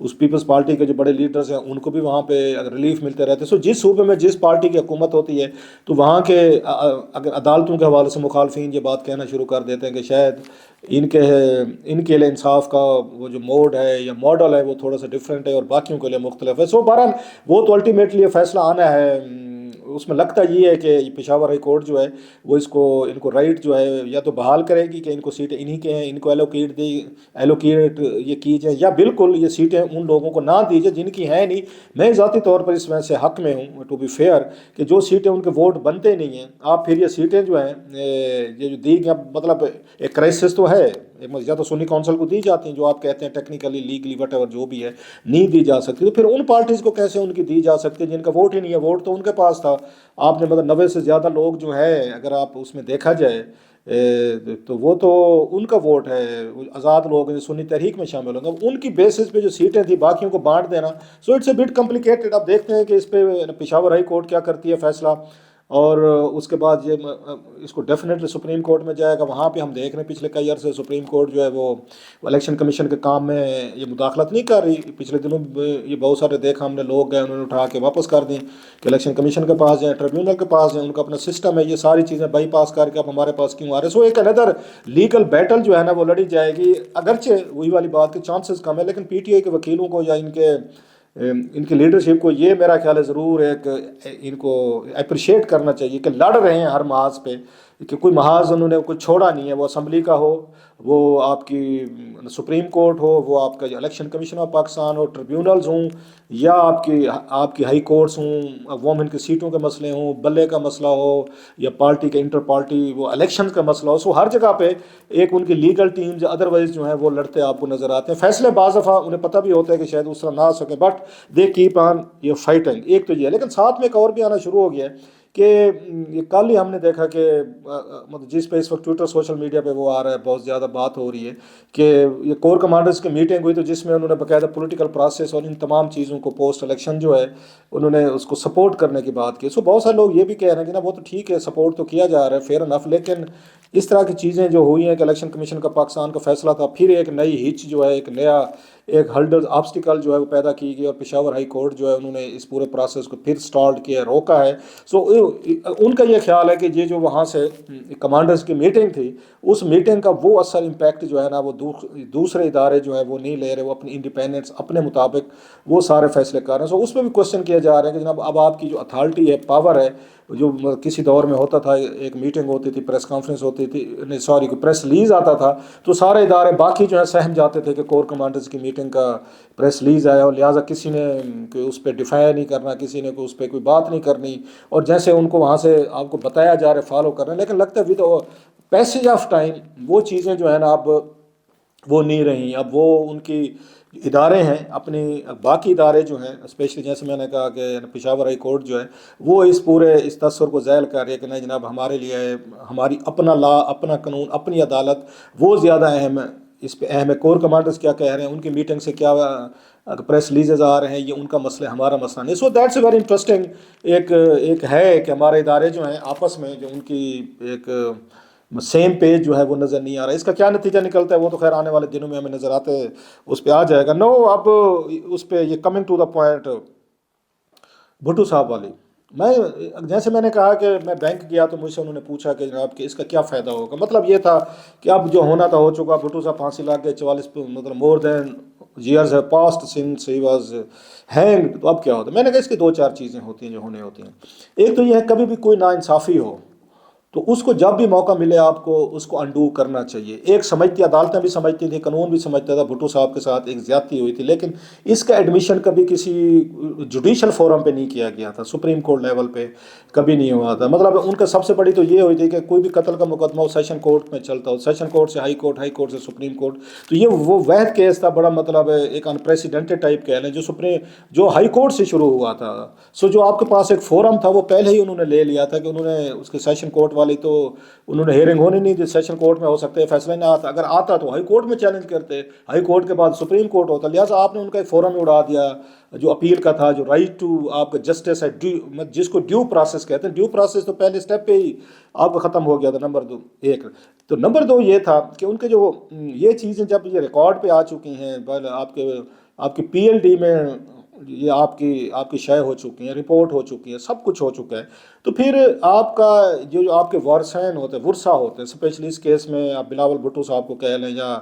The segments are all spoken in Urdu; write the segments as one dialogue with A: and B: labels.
A: اس پیپلز پارٹی کے جو بڑے لیڈرز ہیں ان کو بھی وہاں پہ ریلیف ملتے رہتے ہیں. سو جس صوبے میں جس پارٹی کی حکومت ہوتی ہے تو وہاں کے اگر عدالتوں کے حوالے سے مخالفین یہ بات کہنا شروع کر دیتے ہیں کہ شاید ان کے لیے انصاف کا وہ جو موڈ ہے یا ماڈل ہے وہ تھوڑا سا ڈفرینٹ ہے اور باقیوں کے لیے مختلف ہے. سو بہرحال وہ تو الٹیمیٹلی یہ فیصلہ آنا ہے. اس میں لگتا یہ ہے کہ پشاور ہائی کورٹ جو ہے وہ ان کو رائٹ جو ہے یا تو بحال کرے گی کہ ان کو سیٹیں انہی کے ہیں, ان کو ایلوکیٹ یہ کی جائیں, یا بالکل یہ سیٹیں ان لوگوں کو نہ دی جائیں جن کی ہیں نہیں. میں ذاتی طور پر اس میں سے حق میں ہوں ٹو بی فیئر کہ جو سیٹیں ان کے ووٹ بنتے نہیں ہیں آپ پھر یہ سیٹیں جو ہیں یہ جو دی گئی, مطلب ایک کرائسس تو ہے, یا تو سنی کونسل کو دی جاتی ہیں جو آپ کہتے ہیں ٹیکنیکلی لیگلی وٹ ایور جو بھی ہے نہیں دی جا سکتی, تو پھر ان پارٹیز کو کیسے ان کی دی جا سکتی ہے جن کا ووٹ ہی نہیں ہے. ووٹ تو ان کے پاس تھا. آپ نے مطلب 90 سے زیادہ لوگ جو ہے اگر آپ اس میں دیکھا جائے تو وہ تو ان کا ووٹ ہے, آزاد لوگ ہیں سنی تحریک میں شامل ہوں گے, ان کی بیسس پہ جو سیٹیں تھیں باقیوں کو بانٹ دینا. So it's a bit complicated. آپ دیکھتے ہیں کہ اس پہ پشاور ہائی کورٹ کیا کرتی ہے فیصلہ, اور اس کے بعد یہ اس کو ڈیفینیٹلی سپریم کورٹ میں جائے گا. وہاں پہ ہم دیکھ رہے ہیں پچھلے کئی عرصے سپریم کورٹ جو ہے وہ الیکشن کمیشن کے کام میں یہ مداخلت نہیں کر رہی. پچھلے دنوں یہ بہت سارے دیکھا ہم نے, لوگ گئے انہوں نے اٹھا کے واپس کر دیں کہ الیکشن کمیشن کے پاس جائیں, ٹریبیونل کے پاس جائیں, ان کا اپنا سسٹم ہے, یہ ساری چیزیں بائی پاس کر کے اب ہمارے پاس کیوں آ رہے ہیں. سو ایک اندر لیگل بیٹل جو ہے نا وہ لڑی جائے گی, اگرچہ وہی والی بات کے چانسز کم ہے, لیکن پی ٹی آئی کے وکیلوں کو یا ان کی لیڈرشپ کو یہ میرا خیال ہے ضرور ایک ان کو اپریشیٹ کرنا چاہیے کہ لڑ رہے ہیں ہر محاذ پہ, کہ کوئی محاذ انہوں نے کوئی چھوڑا نہیں ہے, وہ اسمبلی کا ہو, وہ آپ کی سپریم کورٹ ہو, وہ آپ کا election commission of Pakistan who, tribunals ہوں, یا آپ کی ہائی کورٹس ہوں, وومن کی سیٹوں کے مسئلے ہوں, بلے کا مسئلہ ہو, یا پارٹی کے انٹر پارٹی وہ الیکشن کا مسئلہ ہو. سو ہر جگہ پہ ایک ان کی لیگل ٹیمز ادروائز جو ہیں وہ لڑتے آپ کو نظر آتے ہیں. فیصلے بعض دفعہ انہیں پتہ بھی ہوتا ہے کہ شاید اس طرح نہ آ سکے, بٹ دے کیپ آن یہ فائٹنگ. ایک تو یہ ہے, لیکن ساتھ میں ایک اور بھی آنا شروع ہو گیا ہے کہ یہ کل ہی ہم نے دیکھا کہ مطلب جس پہ اس وقت ٹویٹر سوشل میڈیا پہ وہ آ رہا ہے, بہت زیادہ بات ہو رہی ہے کہ یہ کور کمانڈرز کی میٹنگ ہوئی تو جس میں انہوں نے باقاعدہ پولیٹیکل پروسیس اور ان تمام چیزوں کو پوسٹ الیکشن جو ہے انہوں نے اس کو سپورٹ کرنے کی بات کی. سو بہت سارے لوگ یہ بھی کہہ رہے ہیں کہ نا وہ تو ٹھیک ہے سپورٹ تو کیا جا رہا ہے, فیئر انف, لیکن اس طرح کی چیزیں جو ہوئی ہیں کہ الیکشن کمیشن کا پاکستان کا فیصلہ تھا, پھر ایک نئی ہچ جو ہے, ایک نیا ایک ہلڈر آبسٹیکل جو ہے وہ پیدا کی گئی, اور پشاور ہائی کورٹ جو ہے انہوں نے اس پورے پروسیس کو پھر سٹالٹ کیا, روکا ہے. سو ان کا یہ خیال ہے کہ یہ جو وہاں سے کمانڈرز کی میٹنگ تھی اس میٹنگ کا وہ اثر امپیکٹ جو ہے نا وہ دوسرے ادارے جو ہے وہ نہیں لے رہے, وہ اپنی انڈیپینڈنس اپنے مطابق وہ سارے فیصلے کر رہے ہیں. سو اس میں بھی کوشچن کیا جا رہا ہے کہ جناب اب آپ کی جو اتھارٹی ہے, پاور ہے, جو کسی دور میں ہوتا تھا, ایک میٹنگ ہوتی تھی, پریس کانفرنس ہوتی تھی, سوری پریس ریلیز آتا تھا تو سارے ادارے باقی جو ہے سہم جاتے تھے کہ کور کمانڈرز کی میٹنگ کا پریس ریلیز آیا, اور لہٰذا کسی نے اس پہ ڈیفائی نہیں کرنا, کسی نے اس پہ کوئی بات نہیں کرنی, اور جیسے ان کو وہاں سے آپ کو بتایا جا رہا ہے فالو کر رہے ہیں. لیکن لگتا ہے ود پیسج آف ٹائم وہ چیزیں جو ہے نا اب وہ نہیں رہیں. اب وہ ان کی ادارے ہیں اپنی, باقی ادارے جو ہیں اسپیشلی جیسے میں نے کہا کہ پشاور ہائی کورٹ جو ہے وہ اس پورے اس تصور کو ذیل کر رہی ہے کہ نہیں جناب ہمارے لیے ہماری اپنا لا, اپنا قانون, اپنی عدالت وہ زیادہ اہم ہے, اس پہ اہم ہے. کور کمانڈرز کیا کہہ رہے ہیں, ان کی میٹنگ سے کیا پریس ریلیزز آ رہے ہیں, یہ ان کا مسئلہ, ہمارا مسئلہ نہیں. So that's a very interesting ایک ہے کہ ہمارے ادارے جو ہیں آپس میں جو ان کی ایک سیم پیج جو ہے وہ نظر نہیں آ رہا ہے. اس کا کیا نتیجہ نکلتا ہے وہ تو خیر آنے والے دنوں میں ہمیں نظر آتے اس پہ آ جائے گا. نو اب اس پہ یہ coming to the point Bhutto صاحب والی, جیسے میں نے کہا کہ میں بینک گیا تو مجھ سے انہوں نے پوچھا کہ جناب کہ اس کا کیا فائدہ ہوگا. مطلب یہ تھا کہ اب جو ہونا تھا ہو چکا, بھٹو صاحب پھانسی لگ گئے, 44 مطلب مور دین ایئرز ہے past since he was hang, تو اب کیا ہوتا ہے. میں نے کہا اس کی 2-4 چیزیں ہوتی ہیں جو ہونے ہوتی ہیں. ایک تو یہ ہے کبھی بھی کوئی ناانصافی ہو تو اس کو جب بھی موقع ملے آپ کو اس کو انڈو کرنا چاہیے. ایک سمجھتی, عدالتیں بھی سمجھتی تھیں, قانون بھی سمجھتا تھا بھٹو صاحب کے ساتھ ایک زیادتی ہوئی تھی, لیکن اس کا ایڈمیشن کبھی کسی جوڈیشل فورم پہ نہیں کیا گیا تھا, سپریم کورٹ لیول پہ کبھی نہیں ہوا تھا. مطلب ان کا سب سے بڑی تو یہ ہوئی تھی کہ کوئی بھی قتل کا مقدمہ ہو سیشن کورٹ میں چلتا ہو, سیشن کورٹ سے ہائی کورٹ, ہائی کورٹ سے سپریم کورٹ, تو یہ وہ واحد کیس تھا بڑا, مطلب ایک انپریسیڈنٹڈ ٹائپ کہہ لیں, جو ہائی کورٹ سے شروع ہوا تھا. سو جو آپ کے پاس ایک فورم تھا وہ پہلے ہی انہوں نے لے لیا تھا کہ انہوں نے اس کے سیشن کورٹ والی تو انہوں نے ہیئرنگ ہونی نہیں تھی, سیشن کورٹ میں ہو سکتے ہیں فیصلہ نہیں آتا, اگر آتا تو ہائی کورٹ میں چیلنج کرتے, ہائی کورٹ کے بعد سپریم کورٹ ہوتا, لہٰذا آپ نے ان کا ایک فورم اڑا دیا جو اپیل کا تھا, جو رائٹ ٹو آپ کا جسٹس ہے, جس کو ڈیو پروسیس کہتے ہیں. ڈیو پروسیس تو پہلے اسٹیپ پہ ہی آپ کا ختم ہو گیا تھا. نمبر 2 تو یہ تھا کہ ان کے جو یہ چیزیں جب یہ ریکارڈ پہ آ چکی ہیں, آپ کے آپ کی PLD میں یہ آپ کی شائع ہو چکی ہیں، رپورٹ ہو چکی ہے، سب کچھ ہو چکا ہے، تو پھر آپ کا جو آپ کے وارثین ہوتے ہیں، ورثہ ہوتے ہیں، اسپیشلی اس کیس میں آپ بلاول بھٹو صاحب کو کہہ لیں، یا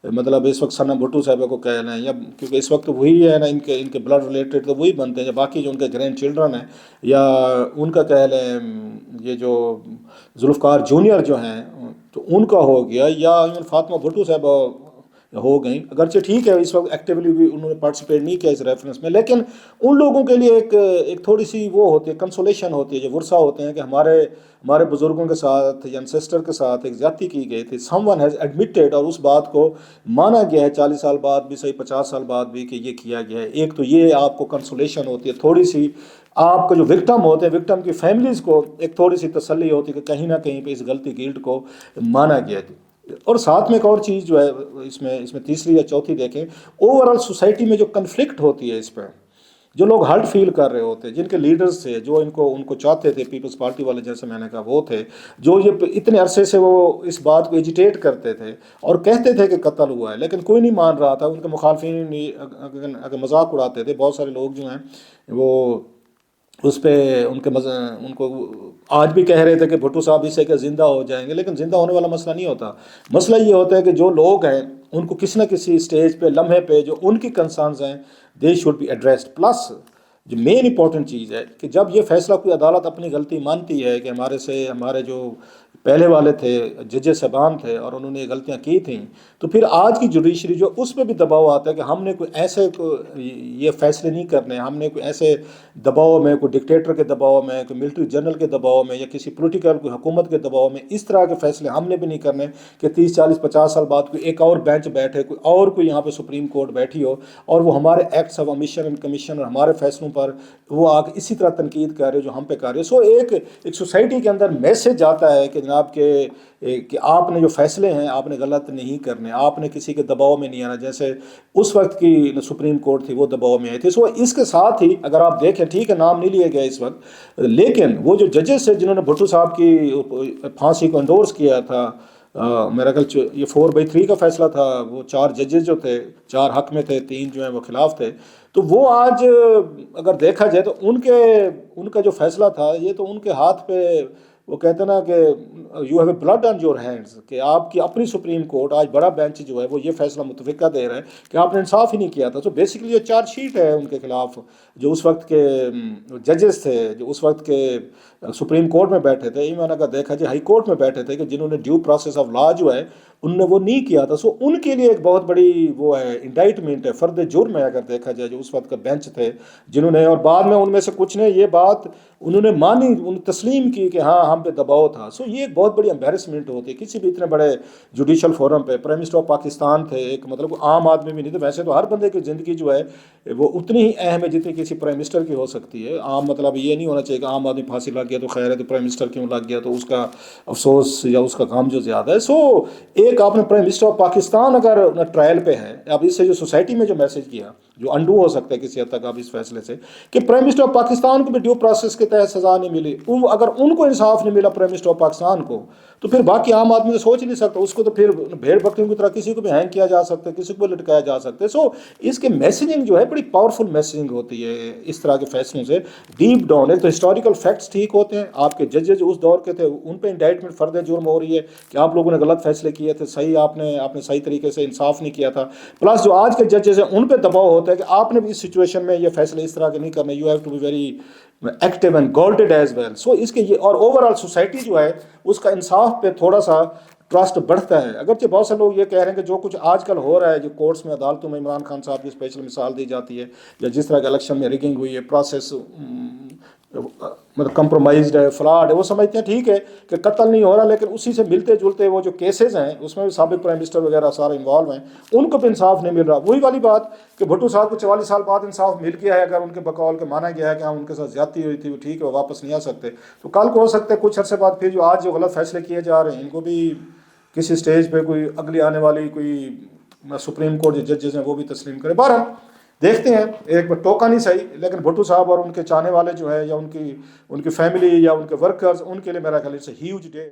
A: مطلب اس وقت ثنا بھٹو صاحبہ کو کہہ لیں، یا کیونکہ اس وقت وہی ہے نا، ان کے بلڈ ریلیٹڈ تو وہی بنتے ہیں، یا باقی جو ان کے گرینڈ چلڈرن ہیں، یا ان کا کہہ لیں یہ جو ذوالفقار جونیئر جو ہیں تو ان کا ہو گیا، یا ایون فاطمہ بھٹو صاحبہ ہو گئیں، اگرچہ ٹھیک ہے اس وقت ایکٹیولی بھی انہوں نے پارٹیسپیٹ نہیں کیا اس ریفرنس میں، لیکن ان لوگوں کے لیے ایک تھوڑی سی وہ ہوتی ہے، کنسولیشن ہوتی ہے، جو ورثہ ہوتے ہیں کہ ہمارے بزرگوں کے ساتھ یا انسسٹر کے ساتھ ایک زیادتی کی گئی تھی، سم ون ہیز ایڈمٹڈ، اور اس بات کو مانا گیا ہے 40 سال بعد بھی، صحیح 50 سال بعد بھی، کہ یہ کیا گیا ہے، ایک تو یہ آپ کو کنسولیشن ہوتی ہے تھوڑی سی، آپ کا جو وکٹم ہوتے ہیں، وکٹم کی فیملیز کو ایک تھوڑی سی تسلی ہوتی ہے کہ کہیں نہ کہیں پہ اس غلطی گلٹ کو مانا گیا ہے۔ اور ساتھ میں ایک اور چیز جو ہے اس میں تیسری یا چوتھی دیکھیں، اوور آل سوسائٹی میں جو کنفلکٹ ہوتی ہے اس پہ، جو لوگ ہرٹ فیل کر رہے ہوتے ہیں، جن کے لیڈرز تھے جو ان کو چاہتے تھے، پیپلز پارٹی والے جیسے میں نے کہا وہ تھے، جو یہ اتنے عرصے سے وہ اس بات کو ایجیٹیٹ کرتے تھے اور کہتے تھے کہ قتل ہوا ہے، لیکن کوئی نہیں مان رہا تھا، ان کے مخالفین اگر مذاق اڑاتے تھے، بہت سارے لوگ جو ہیں وہ اس پہ ان کو آج بھی کہہ رہے تھے کہ بھٹو صاحب اس سے کہ زندہ ہو جائیں گے، لیکن زندہ ہونے والا مسئلہ نہیں ہوتا، مسئلہ یہ ہوتا ہے کہ جو لوگ ہیں ان کو کسی نہ کسی اسٹیج پہ، لمحے پہ جو ان کی کنسرنز ہیں، they should be addressed, plus جو مین امپورٹنٹ چیز ہے کہ جب یہ فیصلہ کوئی عدالت اپنی غلطی مانتی ہے کہ ہمارے جو پہلے والے تھے ججز صاحبان تھے اور انہوں نے یہ غلطیاں کی تھیں، تو پھر آج کی جوڈیشری جو اس پہ بھی دباؤ آتا ہے کہ ہم نے کوئی ایسے یہ فیصلے نہیں کرنے، ہم نے کوئی ایسے دباؤ میں، کوئی ڈکٹیٹر کے دباؤ میں، کوئی ملٹری جنرل کے دباؤ میں، یا کسی پولیٹیکل کوئی حکومت کے دباؤ میں اس طرح کے فیصلے ہم نے بھی نہیں کرنے کہ 30 40 50 سال بعد کوئی ایک اور بینچ بیٹھے، کوئی یہاں پہ سپریم کورٹ بیٹھی ہو اور وہ ہمارے acts of emission and commission اور ہمارے فیصلوں پر وہ آ کے اسی طرح تنقید کر رہے جو ہم پہ کر رہے۔ سو ایک سوسائٹی کے اندر میسج جاتا ہے کہ جناب کہ آپ نے جو فیصلے ہیں آپ نے غلط نہیں کرنے، آپ نے کسی کے دباؤ میں نہیں آنا، جیسے اس وقت کی سپریم کورٹ تھی وہ دباؤ میں آئی تھی۔ سو اس کے ساتھ ہی اگر آپ دیکھیں، ٹھیک ہے نام نہیں لیے گئے اس وقت، لیکن وہ جو ججز ہیں جنہوں نے بھٹو صاحب کی پھانسی کو انڈورس کیا تھا، میرا خیال یہ 4/3 کا فیصلہ تھا، وہ 4 ججز جو تھے، 4 حق میں تھے، 3 جو ہیں وہ خلاف تھے، تو وہ آج اگر دیکھا جائے تو ان کا جو فیصلہ تھا یہ تو ان کے ہاتھ پہ، وہ کہتے ہیں نا کہ you have a build on your hands, کہ آپ کی اپنی سپریم کورٹ آج بڑا بینچ جو ہے وہ یہ فیصلہ متفقہ دے رہا ہے کہ آپ نے انصاف ہی نہیں کیا تھا۔ تو بیسیکلی جو چارج شیٹ ہے ان کے خلاف، جو اس وقت کے ججز تھے، جو اس وقت کے سپریم کورٹ میں بیٹھے تھے، میں نے کہا دیکھا جائے ہائی کورٹ میں بیٹھے تھے، کہ جنہوں نے ڈیو پروسیس آف لا جو ہے ان نے وہ نہیں کیا تھا، سو ان کے لیے ایک بہت بڑی وہ ہے، انڈائٹمنٹ ہے، فرد جرم ہے اگر دیکھا جائے، جو اس وقت کا بینچ تھے جنہوں نے، اور بعد میں ان میں سے کچھ نے یہ بات انہوں نے مانی، انہوں نے تسلیم کی کہ ہاں ہم پہ دباؤ تھا۔ سو یہ ایک بہت بڑی امبیرسمنٹ ہوتی ہے کسی بھی اتنے بڑے جوڈیشل فورم پہ۔ پرائم منسٹر آف پاکستان تھے، ایک مطلب عام آدمی بھی نہیں تھے، ویسے تو ہر بندے کی زندگی جو ہے وہ اتنی ہی اہم ہے جتنی کسی پرائم منسٹر کی ہو سکتی ہے، عام مطلب یہ نہیں ہونا چاہیے کہ عام آدمی پھانسی لگ گیا تو خیر ہے، تو پرائم منسٹر کیوں لگ گیا تو اس کا افسوس یا اس کا غم جو زیادہ ہے۔ سو ایک آپ نے پرائم منسٹر آف پاکستان اگر ٹرائل پہ ہے، اب اس سے جو سوسائٹی میں جو میسج کیا، جو انڈو ہو سکتا ہے کسی حد تک اب اس فیصلے سے، کہ پرائم منسٹر آف پاکستان کو بھی ڈیو پروسیس کے تحت سزا نہیں ملی، اگر ان کو انصاف نہیں ملا پرائم منسٹر آف پاکستان کو، تو پھر باقی عام آدمی تو سوچ نہیں سکتا، اس کو تو پھر بھیڑ بکریوں کی طرح کسی کو بھی ہینگ کیا جا سکتا ہے، کسی کو بھی لٹکایا جا سکتا ہے۔ سو اس کے میسیجنگ جو ہے بڑی پاورفل میسیجنگ ہوتی ہے اس طرح کے فیصلوں سے، ڈیپ ڈاؤن۔ ایک تو ہسٹوریکل فیکٹس ٹھیک ہوتے ہیں، آپ کے ججز جو اس دور کے تھے ان پہ انڈائٹمنٹ فرد جرم ہو رہی ہے کہ آپ لوگوں نے غلط فیصلے کیے تھے، صحیح آپ نے صحیح طریقے سے انصاف نہیں کیا تھا، پلس جو آج کے ججز ہیں ان پہ دباؤ ہوتا ہے کہ آپ نے بھی اس سچویشن میں یہ فیصلے اس طرح کے نہیں کرنے، you have to be very active and galted as well. So اس کے یہ، اور اوور آل سوسائٹی جو ہے اس کا انصاف پہ تھوڑا سا ٹرسٹ بڑھتا ہے۔ اگرچہ بہت سے لوگ یہ کہہ رہے ہیں کہ جو کچھ آج کل ہو رہا ہے، جو کورٹس میں عدالتوں میں عمران خان صاحب کی اسپیشل مثال دی جاتی ہے، یا جس طرح کے الیکشن میں ریگنگ ہوئی ہے، پروسیس مطلب کمپرومائزڈ ہے، فراڈ ہے، وہ سمجھتے ہیں ٹھیک ہے کہ قتل نہیں ہو رہا، لیکن اسی سے ملتے جلتے وہ جو کیسز ہیں اس میں بھی سابق پرائم منسٹر وغیرہ سارے انوالو ہیں، ان کو بھی انصاف نہیں مل رہا۔ وہی والی بات کہ بھٹو صاحب کو 44 سال بعد انصاف مل گیا ہے، اگر ان کے بقول کے مانا گیا ہے کہ ہاں ان کے ساتھ زیادتی ہوئی تھی، وہ ٹھیک ہے وہ واپس نہیں آ سکتے، تو کل کو ہو سکتا ہے کچھ عرصے بعد پھر جو آج جو غلط فیصلے کیے جا رہے ہیں ان کو بھی کسی سٹیج پہ کوئی اگلی آنے والی کوئی سپریم کورٹ جو ججز ہیں وہ بھی تسلیم کرے۔ بہرحال دیکھتے ہیں، ایک ٹوکا نہیں صحیح، لیکن بھٹو صاحب اور ان کے چاہنے والے جو ہے، یا ان کی فیملی یا ان کے ورکرز، ان کے لیے میرا خیال ہے اٹس اے ہیوج ڈے۔